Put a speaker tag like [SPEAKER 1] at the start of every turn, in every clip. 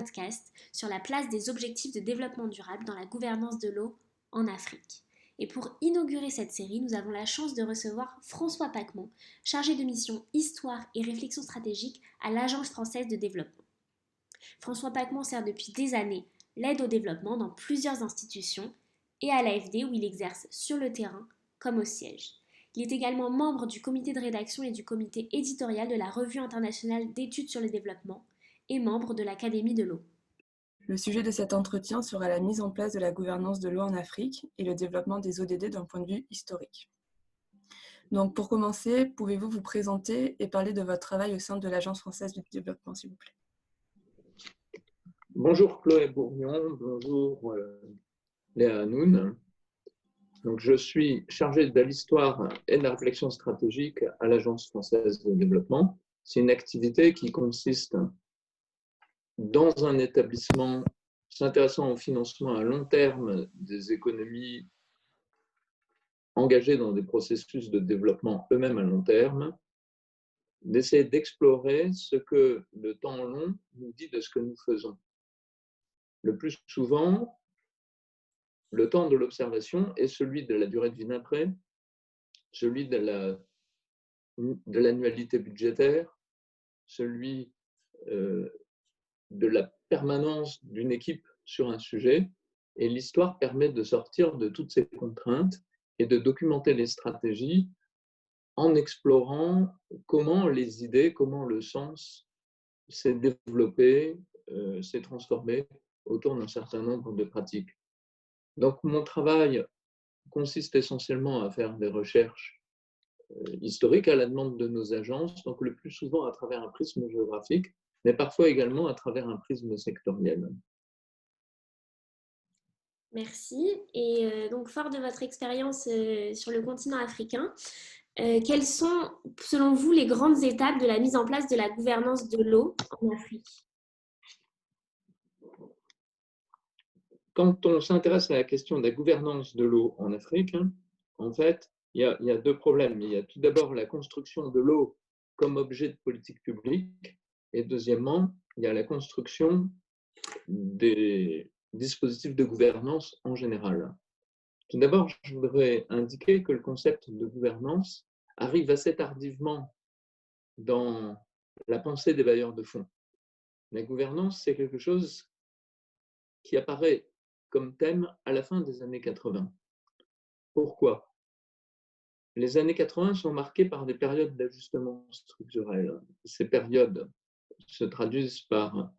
[SPEAKER 1] podcast sur la place des objectifs de développement durable dans la gouvernance de l'eau en Afrique. Et pour inaugurer cette série, nous avons la chance de recevoir François Pacman, chargé de mission Histoire et réflexion stratégique à l'Agence française de développement. François Pacman sert depuis des années l'aide au développement dans plusieurs institutions et à l'AFD où il exerce sur le terrain comme au siège. Il est également membre du comité de rédaction et du comité éditorial de la Revue internationale d'études sur le développement et membre de l'Académie de l'eau.
[SPEAKER 2] Le sujet de cet entretien sera la mise en place de la gouvernance de l'eau en Afrique et le développement des ODD d'un point de vue historique. Donc pour commencer, pouvez-vous vous présenter et parler de votre travail au sein de l'Agence française du développement, s'il vous plaît?
[SPEAKER 3] Bonjour Chloé Bourgnon, bonjour Léa Hanoun. Donc, je suis chargé de l'histoire et de la réflexion stratégique à l'Agence française de développement. C'est une activité qui consiste dans un établissement s'intéressant au financement à long terme des économies engagées dans des processus de développement eux-mêmes à long terme, d'essayer d'explorer ce que le temps long nous dit de ce que nous faisons. Le plus souvent, le temps de l'observation est celui de la durée de vie d'un prêt, celui de l'annualité budgétaire, celui de la permanence d'une équipe sur un sujet. Et l'histoire permet de sortir de toutes ces contraintes et de documenter les stratégies en explorant comment les idées, comment le sens s'est développé, s'est transformé autour d'un certain nombre de pratiques. Donc, mon travail consiste essentiellement à faire des recherches historiques à la demande de nos agences, donc le plus souvent à travers un prisme géographique, mais parfois également à travers un prisme sectoriel.
[SPEAKER 1] Merci. Et donc, fort de votre expérience sur le continent africain, quelles sont, selon vous, les grandes étapes de la mise en place de la gouvernance de l'eau en Afrique?
[SPEAKER 3] Quand on s'intéresse à la question de la gouvernance de l'eau en Afrique, en fait, il y a deux problèmes. Il y a tout d'abord la construction de l'eau comme objet de politique publique, et deuxièmement, il y a la construction des dispositifs de gouvernance en général. Tout d'abord, je voudrais indiquer que le concept de gouvernance arrive assez tardivement dans la pensée des bailleurs de fonds. La gouvernance, c'est quelque chose qui apparaît comme thème à la fin des années 80. Pourquoi? Les années 80 sont marquées par des périodes d'ajustement structurel. Ces périodes se traduisent par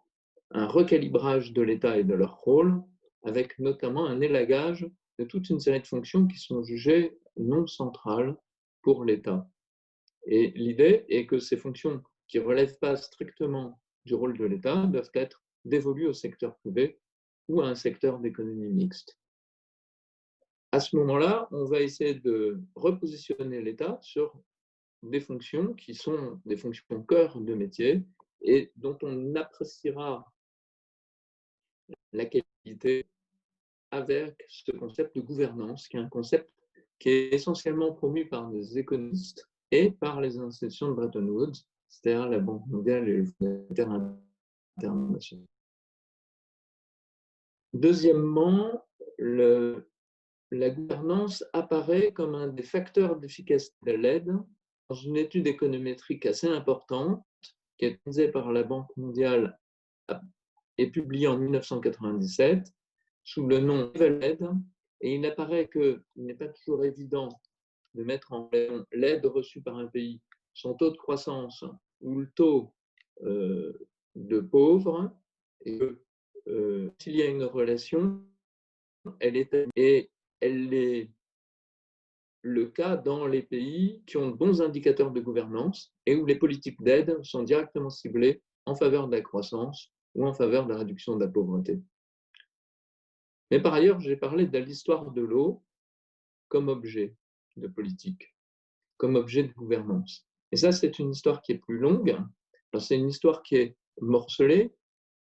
[SPEAKER 3] un recalibrage de l'État et de leur rôle, avec notamment un élagage de toute une série de fonctions qui sont jugées non centrales pour l'État. Et l'idée est que ces fonctions qui ne relèvent pas strictement du rôle de l'État doivent être dévolues au secteur privé ou à un secteur d'économie mixte. À ce moment-là, on va essayer de repositionner l'État sur des fonctions qui sont des fonctions cœur de métier et dont on appréciera la qualité avec ce concept de gouvernance, qui est un concept qui est essentiellement promu par des économistes et par les institutions de Bretton Woods, c'est-à-dire la Banque mondiale et le Fonds monétaire international. Deuxièmement, la gouvernance apparaît comme un des facteurs d'efficacité de l'aide dans une étude économétrique assez importante qui est réalisée par la Banque mondiale et publiée en 1997 sous le nom Aide, et il apparaît qu'il n'est pas toujours évident de mettre en relation l'aide reçue par un pays, son taux de croissance ou le taux de pauvres, et s'il y a une relation, elle est le cas dans les pays qui ont de bons indicateurs de gouvernance et où les politiques d'aide sont directement ciblées en faveur de la croissance ou en faveur de la réduction de la pauvreté. Mais par ailleurs, j'ai parlé de l'histoire de l'eau comme objet de politique, comme objet de gouvernance. Et ça, c'est une histoire qui est plus longue. Alors, c'est une histoire qui est morcelée,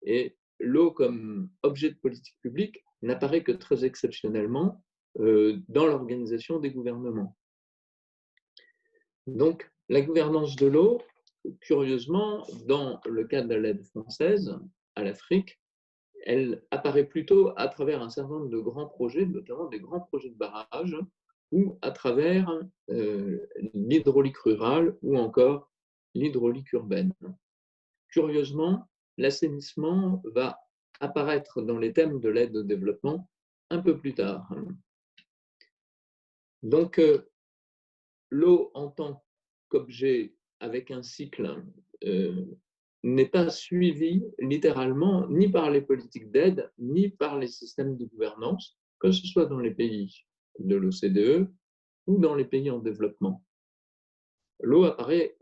[SPEAKER 3] et l'eau comme objet de politique publique n'apparaît que très exceptionnellement dans l'organisation des gouvernements. Donc, la gouvernance de l'eau, curieusement, dans le cadre de l'aide française à l'Afrique, elle apparaît plutôt à travers un certain nombre de grands projets, notamment des grands projets de barrages, ou à travers l'hydraulique rurale ou encore l'hydraulique urbaine. Curieusement, l'assainissement va apparaître dans les thèmes de l'aide au développement un peu plus tard. Donc, l'eau en tant qu'objet avec un cycle n'est pas suivie littéralement ni par les politiques d'aide, ni par les systèmes de gouvernance, que ce soit dans les pays de l'OCDE ou dans les pays en développement. L'eau apparaît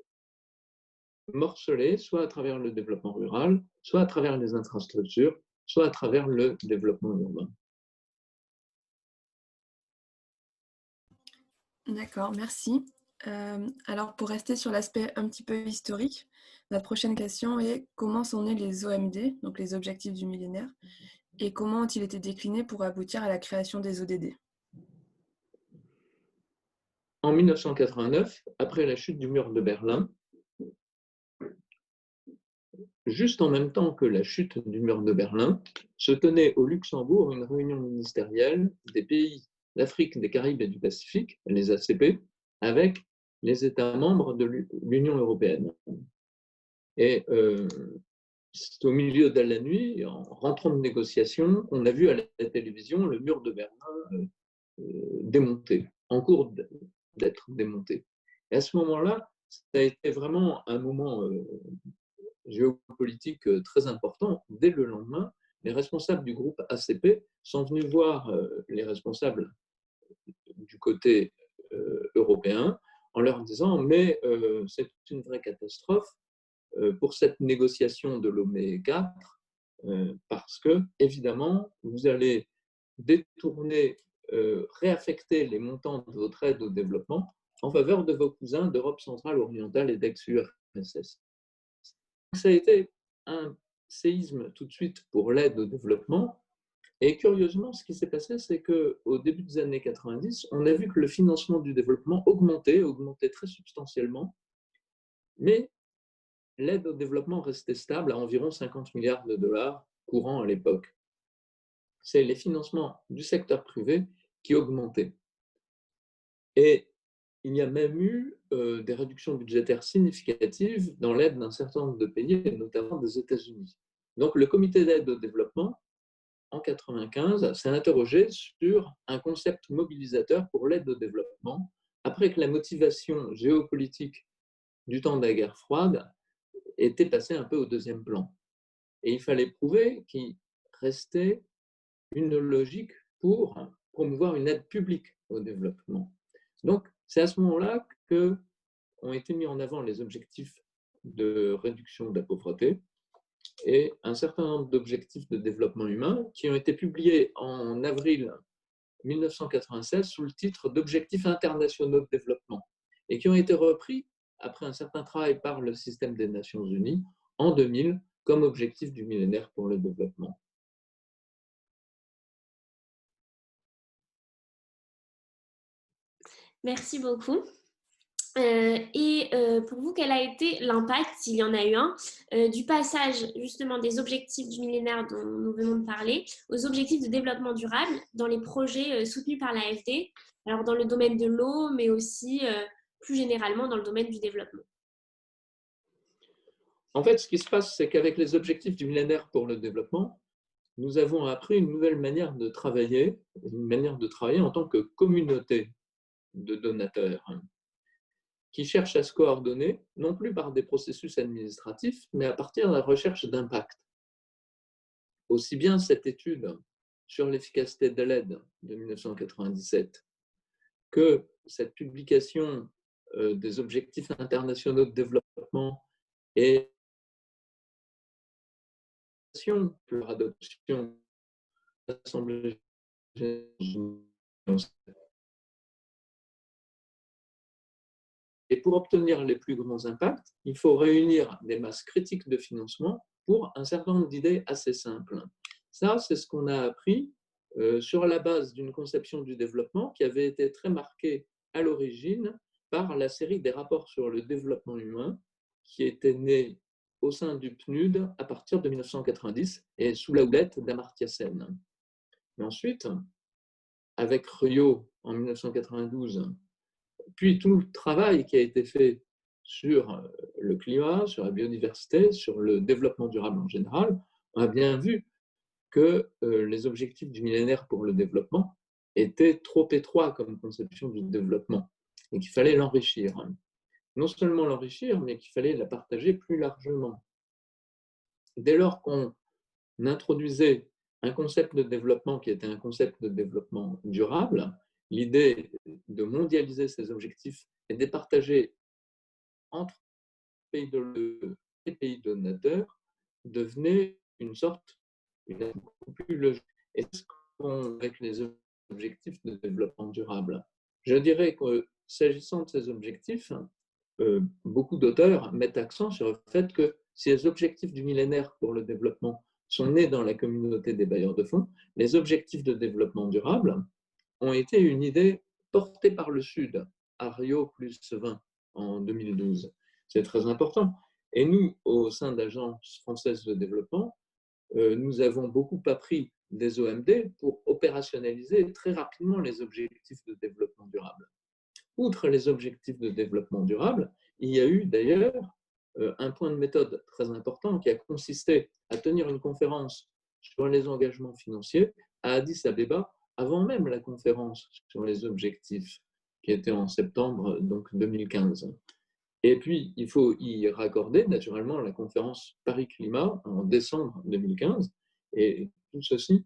[SPEAKER 3] morcelée, soit à travers le développement rural, soit à travers les infrastructures, soit à travers le développement urbain.
[SPEAKER 2] D'accord, merci. Alors, pour rester sur l'aspect un petit peu historique, notre prochaine question est comment sont nés les OMD, donc les objectifs du millénaire, et comment ont-ils été déclinés pour aboutir à la création des ODD?
[SPEAKER 3] En 1989, après la chute du mur de Berlin, juste en même temps que la chute du mur de Berlin, se tenait au Luxembourg une réunion ministérielle des pays d'Afrique, des Caraïbes et du Pacifique, les ACP, avec les États membres de l'Union européenne. Et c'est au milieu de la nuit, en rentrant de négociation, on a vu à la télévision le mur de Berlin démonté, en cours d'être démonté. Et à ce moment-là, ça a été vraiment un moment géopolitique très important. Dès le lendemain, les responsables du groupe ACP sont venus voir les responsables du côté européen en leur disant mais c'est une vraie catastrophe pour cette négociation de Lomé 4 parce que évidemment vous allez détourner, réaffecter les montants de votre aide au développement en faveur de vos cousins d'Europe centrale, orientale et d'ex-URSS. Ça a été un séisme tout de suite pour l'aide au développement. Et curieusement, ce qui s'est passé, c'est qu'au début des années 90, on a vu que le financement du développement augmentait très substantiellement, mais l'aide au développement restait stable à environ 50 milliards de dollars courants à l'époque. C'est les financements du secteur privé qui augmentaient. Et il y a même eu des réductions budgétaires significatives dans l'aide d'un certain nombre de pays, et notamment des États-Unis. Donc le comité d'aide au développement, en 1995, s'est interrogé sur un concept mobilisateur pour l'aide au développement, après que la motivation géopolitique du temps de la guerre froide était passée un peu au deuxième plan. Et il fallait prouver qu'il restait une logique pour promouvoir une aide publique au développement. Donc, c'est à ce moment-là qu'ont été mis en avant les objectifs de réduction de la pauvreté et un certain nombre d'objectifs de développement humain qui ont été publiés en avril 1996 sous le titre d'Objectifs internationaux de développement et qui ont été repris après un certain travail par le système des Nations Unies en 2000 comme objectif du millénaire pour le développement.
[SPEAKER 1] Merci beaucoup. Pour vous, quel a été l'impact, s'il y en a eu un, du passage justement des objectifs du millénaire dont nous venons de parler aux objectifs de développement durable dans les projets soutenus par l'AFD, alors dans le domaine de l'eau, mais aussi plus généralement dans le domaine du développement?
[SPEAKER 3] En fait, ce qui se passe, c'est qu'avec les objectifs du millénaire pour le développement, nous avons appris une nouvelle manière de travailler en tant que communauté de donateurs qui cherchent à se coordonner, non plus par des processus administratifs, mais à partir de la recherche d'impact. Aussi bien cette étude sur l'efficacité de l'aide de 1997 que cette publication des objectifs internationaux de développement et leur adoption à l'Assemblée générale. Et pour obtenir les plus grands impacts, il faut réunir des masses critiques de financement pour un certain nombre d'idées assez simples. Ça, c'est ce qu'on a appris sur la base d'une conception du développement qui avait été très marquée à l'origine par la série des rapports sur le développement humain qui était née au sein du PNUD à partir de 1990 et sous la houlette d'Amartya Sen. Mais ensuite, avec Rio en 1992, puis tout le travail qui a été fait sur le climat, sur la biodiversité, sur le développement durable en général, on a bien vu que les objectifs du millénaire pour le développement étaient trop étroits comme conception du développement et qu'il fallait l'enrichir. Non seulement l'enrichir, mais qu'il fallait la partager plus largement. Dès lors qu'on introduisait un concept de développement qui était un concept de développement durable, l'idée de mondialiser ces objectifs et de les partager entre les pays donateurs devenait une sorte beaucoup plus logique. Et c'est ce qu'on avec les objectifs de développement durable. Je dirais que s'agissant de ces objectifs, beaucoup d'auteurs mettent accent sur le fait que si les objectifs du millénaire pour le développement sont nés dans la communauté des bailleurs de fonds, les objectifs de développement durable ont été une idée portée par le Sud à Rio plus 20 en 2012. C'est très important. Et nous, au sein d'Agence française de développement, nous avons beaucoup appris des OMD pour opérationnaliser très rapidement les objectifs de développement durable. Outre les objectifs de développement durable, il y a eu d'ailleurs un point de méthode très important qui a consisté à tenir une conférence sur les engagements financiers à Addis Abeba avant même la conférence sur les objectifs qui était en septembre donc 2015. Et puis, il faut y raccorder naturellement la conférence Paris Climat en décembre 2015. Et tout ceci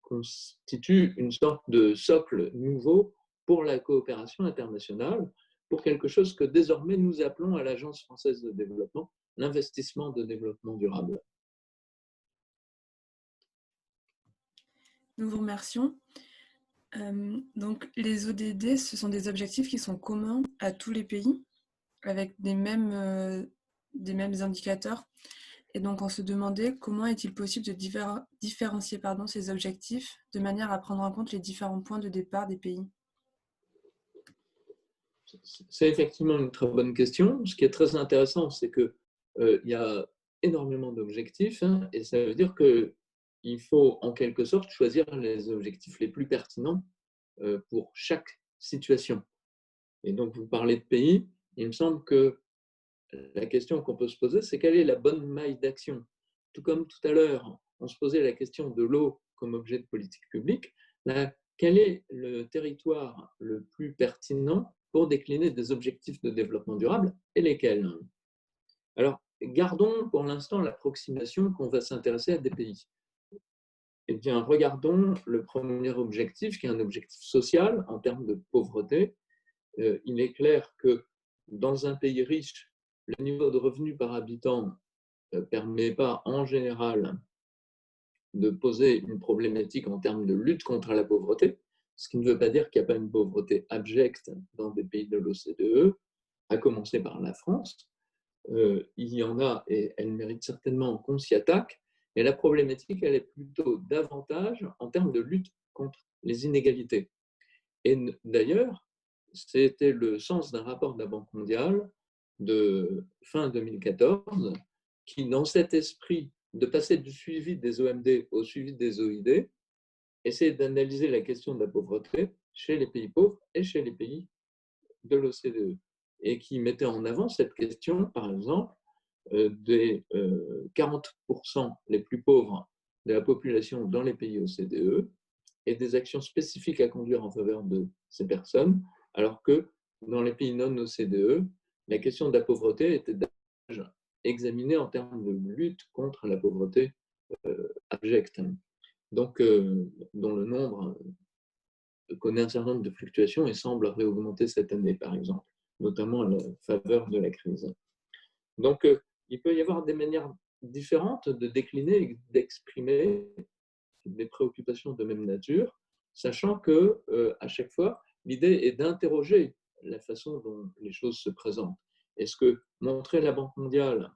[SPEAKER 3] constitue une sorte de socle nouveau pour la coopération internationale, pour quelque chose que désormais nous appelons à l'Agence française de développement l'investissement de développement durable.
[SPEAKER 2] Nous vous remercions. Donc, les ODD, ce sont des objectifs qui sont communs à tous les pays, avec des mêmes indicateurs. Et donc, on se demandait comment est-il possible de différencier ces objectifs de manière à prendre en compte les différents points de départ des pays.
[SPEAKER 3] C'est effectivement une très bonne question. Ce qui est très intéressant, c'est qu'il y a énormément d'objectifs, hein, et ça veut dire qu'il faut en quelque sorte choisir les objectifs les plus pertinents pour chaque situation. Et donc, vous parlez de pays, il me semble que la question qu'on peut se poser, c'est quelle est la bonne maille d'action? Tout comme tout à l'heure, on se posait la question de l'eau comme objet de politique publique, quel est le territoire le plus pertinent pour décliner des objectifs de développement durable et lesquels? Alors, gardons pour l'instant l'approximation qu'on va s'intéresser à des pays. Eh bien, regardons le premier objectif, qui est un objectif social en termes de pauvreté. Il est clair que dans un pays riche, le niveau de revenu par habitant ne permet pas en général de poser une problématique en termes de lutte contre la pauvreté, ce qui ne veut pas dire qu'il n'y a pas une pauvreté abjecte dans des pays de l'OCDE, à commencer par la France. Il y en a et elle mérite certainement qu'on s'y attaque, et la problématique, elle est plutôt davantage en termes de lutte contre les inégalités. Et d'ailleurs, c'était le sens d'un rapport de la Banque mondiale de fin 2014 qui, dans cet esprit de passer du suivi des OMD au suivi des OID, essaie d'analyser la question de la pauvreté chez les pays pauvres et chez les pays de l'OCDE, et qui mettait en avant cette question, par exemple, des 40% les plus pauvres de la population dans les pays OCDE et des actions spécifiques à conduire en faveur de ces personnes, alors que dans les pays non OCDE, la question de la pauvreté était examinée en termes de lutte contre la pauvreté abjecte, donc dont le nombre connaît un certain nombre de fluctuations et semble réaugmenter cette année, par exemple, notamment à la faveur de la crise. Donc, il peut y avoir des manières différentes de décliner et d'exprimer des préoccupations de même nature, sachant que à chaque fois, l'idée est d'interroger la façon dont les choses se présentent. Est-ce que montrer la Banque mondiale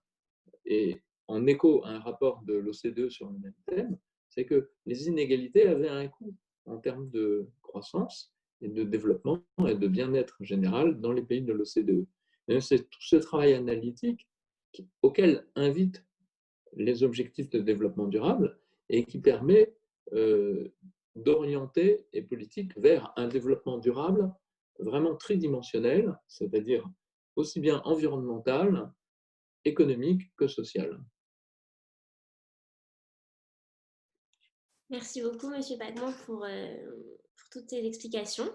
[SPEAKER 3] et en écho à un rapport de l'OCDE sur le même thème, c'est que les inégalités avaient un coût en termes de croissance et de développement et de bien-être général dans les pays de l'OCDE. C'est tout ce travail analytique auquel invitent les objectifs de développement durable et qui permet d'orienter les politiques vers un développement durable vraiment tridimensionnel, c'est-à-dire aussi bien environnemental, économique que social.
[SPEAKER 1] Merci beaucoup, Monsieur Pagman, pour toutes ces explications.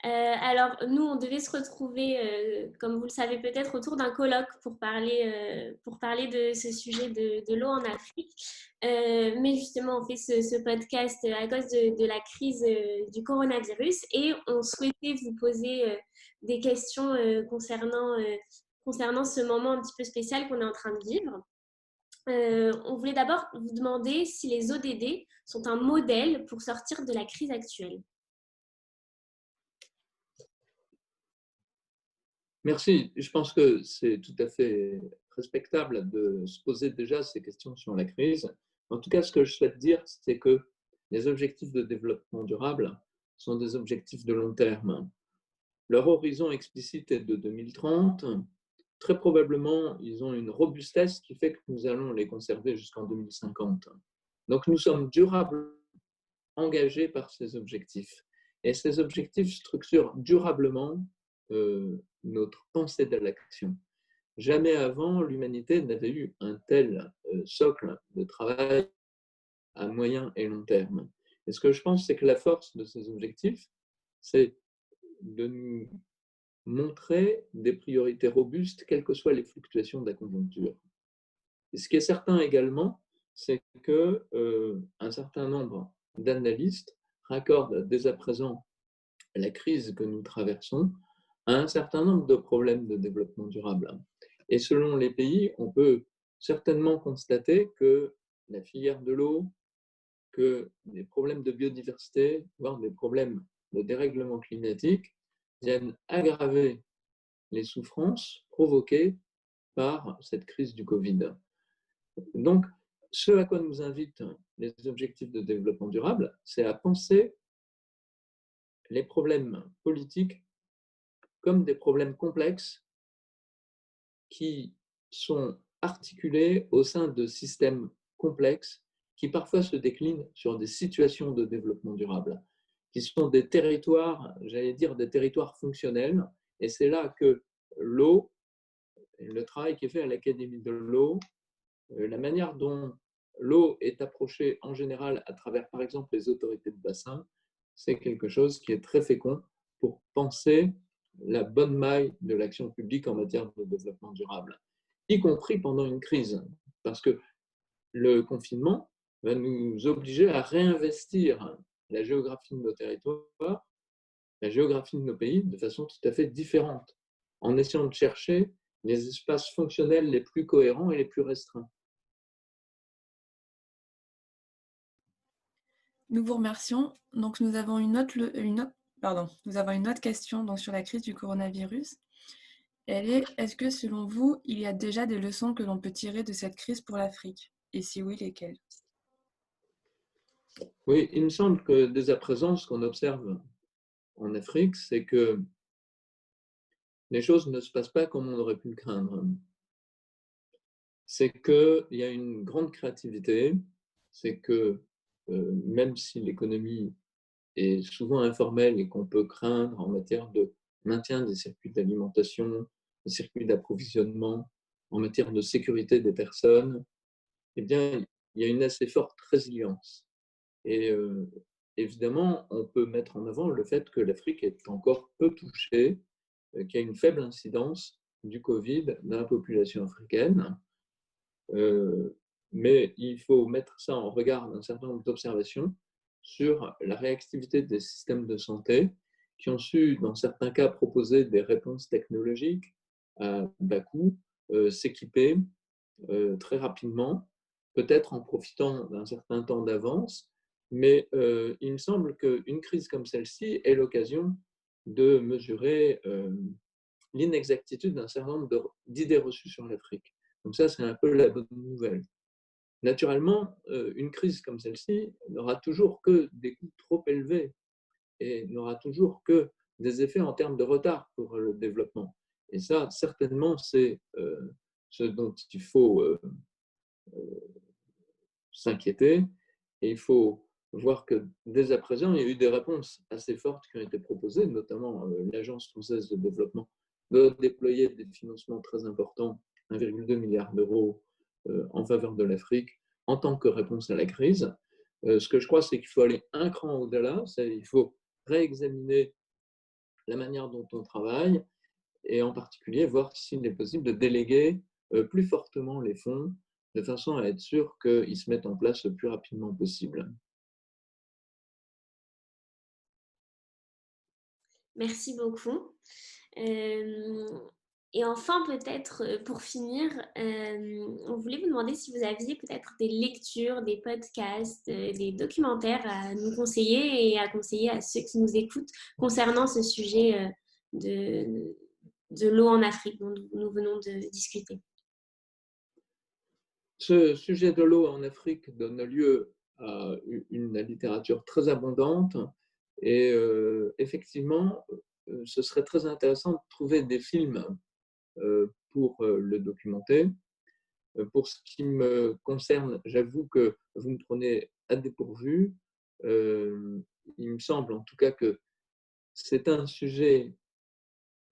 [SPEAKER 1] Alors, nous, on devait se retrouver, comme vous le savez peut-être, autour d'un colloque pour parler de ce sujet de l'eau en Afrique. Mais justement, on fait ce podcast à cause de la crise du coronavirus et on souhaitait vous poser des questions concernant ce moment un petit peu spécial qu'on est en train de vivre. On voulait d'abord vous demander si les ODD sont un modèle pour sortir de la crise actuelle.
[SPEAKER 3] Merci. Je pense que c'est tout à fait respectable de se poser déjà ces questions sur la crise. En tout cas, ce que je souhaite dire, c'est que les objectifs de développement durable sont des objectifs de long terme. Leur horizon explicite est de 2030. Très probablement, ils ont une robustesse qui fait que nous allons les conserver jusqu'en 2050. Donc, nous sommes durablement engagés par ces objectifs. Et ces objectifs structurent durablement notre pensée de l'action. Jamais avant, l'humanité n'avait eu un tel socle de travail à moyen et long terme. Et ce que je pense, c'est que la force de ces objectifs, c'est de nous montrer des priorités robustes, quelles que soient les fluctuations de la conjoncture. Et ce qui est certain également, c'est qu'un certain nombre d'analystes raccordent dès à présent la crise que nous traversons à un certain nombre de problèmes de développement durable. Et selon les pays, on peut certainement constater que la filière de l'eau, que des problèmes de biodiversité, voire des problèmes de dérèglement climatique, viennent aggraver les souffrances provoquées par cette crise du Covid. Donc, ce à quoi nous invitent les objectifs de développement durable, c'est à penser les problèmes politiques comme des problèmes complexes qui sont articulés au sein de systèmes complexes qui parfois se déclinent sur des situations de développement durable, qui sont des territoires, j'allais dire des territoires fonctionnels. Et c'est là que l'eau, le travail qui est fait à l'Académie de l'eau, la manière dont l'eau est approchée en général à travers, par exemple, les autorités de bassin, c'est quelque chose qui est très fécond pour penser la bonne maille de l'action publique en matière de développement durable, y compris pendant une crise, parce que le confinement va nous obliger à réinvestir la géographie de nos territoires, la géographie de nos pays de façon tout à fait différente, en essayant de chercher les espaces fonctionnels les plus cohérents et les plus restreints.
[SPEAKER 2] Nous vous remercions. Donc, nous avons une autre question donc, sur la crise du coronavirus. Elle est, est-ce que selon vous, il y a déjà des leçons que l'on peut tirer de cette crise pour l'Afrique? Et si oui, lesquelles?
[SPEAKER 3] Oui, il me semble que dès à présent, ce qu'on observe en Afrique, c'est que les choses ne se passent pas comme on aurait pu le craindre. C'est qu'il y a une grande créativité, c'est que même si l'économie est souvent informelle et qu'on peut craindre en matière de maintien des circuits d'alimentation, des circuits d'approvisionnement, en matière de sécurité des personnes, eh bien, il y a une assez forte résilience. Et évidemment, on peut mettre en avant le fait que l'Afrique est encore peu touchée, qu'il y a une faible incidence du Covid dans la population africaine. Mais il faut mettre ça en regard d'un certain nombre d'observations sur la réactivité des systèmes de santé qui ont su, dans certains cas, proposer des réponses technologiques à bas coût, s'équiper très rapidement, peut-être en profitant d'un certain temps d'avance, mais il me semble qu'une crise comme celle-ci est l'occasion de mesurer l'inexactitude d'un certain nombre d'idées reçues sur l'Afrique. Donc ça, c'est un peu la bonne nouvelle. Naturellement, une crise comme celle-ci n'aura toujours que des coûts trop élevés et n'aura toujours que des effets en termes de retard pour le développement. Et ça, certainement, c'est ce dont il faut s'inquiéter. Et il faut voir que dès à présent, il y a eu des réponses assez fortes qui ont été proposées, notamment l'Agence française de développement doit déployer des financements très importants, 1,2 milliard d'euros en faveur de l'Afrique, en tant que réponse à la crise. Ce que je crois, c'est qu'il faut aller un cran au-delà, il faut réexaminer la manière dont on travaille et en particulier voir s'il est possible de déléguer plus fortement les fonds de façon à être sûr qu'ils se mettent en place le plus rapidement possible.
[SPEAKER 1] Merci beaucoup. Et enfin, peut-être pour finir, on voulait vous demander si vous aviez peut-être des lectures, des podcasts, des documentaires à nous conseiller et à conseiller à ceux qui nous écoutent concernant ce sujet de l'eau en Afrique dont nous venons de discuter.
[SPEAKER 3] Ce sujet de l'eau en Afrique donne lieu à une littérature très abondante et effectivement, ce serait très intéressant de trouver des films pour le documenter. Pour ce qui me concerne, j'avoue que vous me prenez à dépourvu. Il me semble en tout cas que c'est un sujet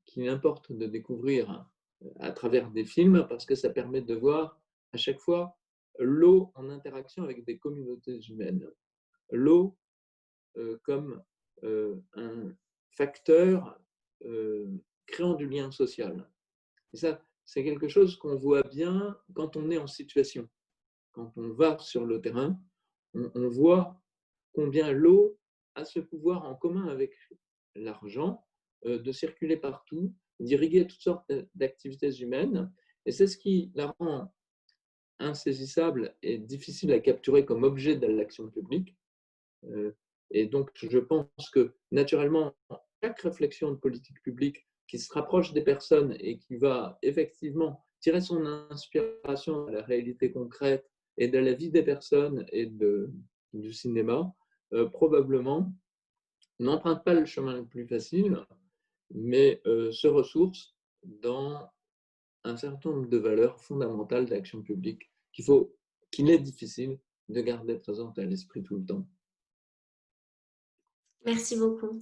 [SPEAKER 3] qu'il importe de découvrir à travers des films parce que ça permet de voir à chaque fois l'eau en interaction avec des communautés humaines. L'eau comme un facteur créant du lien social. Et ça, c'est quelque chose qu'on voit bien quand on est en situation. Quand on va sur le terrain, on voit combien l'eau a ce pouvoir en commun avec l'argent de circuler partout, d'irriguer toutes sortes d'activités humaines. Et c'est ce qui la rend insaisissable et difficile à capturer comme objet de l'action publique. Et donc, je pense que naturellement, chaque réflexion de politique publique qui se rapproche des personnes et qui va effectivement tirer son inspiration de la réalité concrète et de la vie des personnes et du cinéma, probablement n'emprunte pas le chemin le plus facile, mais se ressource dans un certain nombre de valeurs fondamentales d'action publique qu'il est difficile de garder présentes à l'esprit tout le temps.
[SPEAKER 1] Merci beaucoup.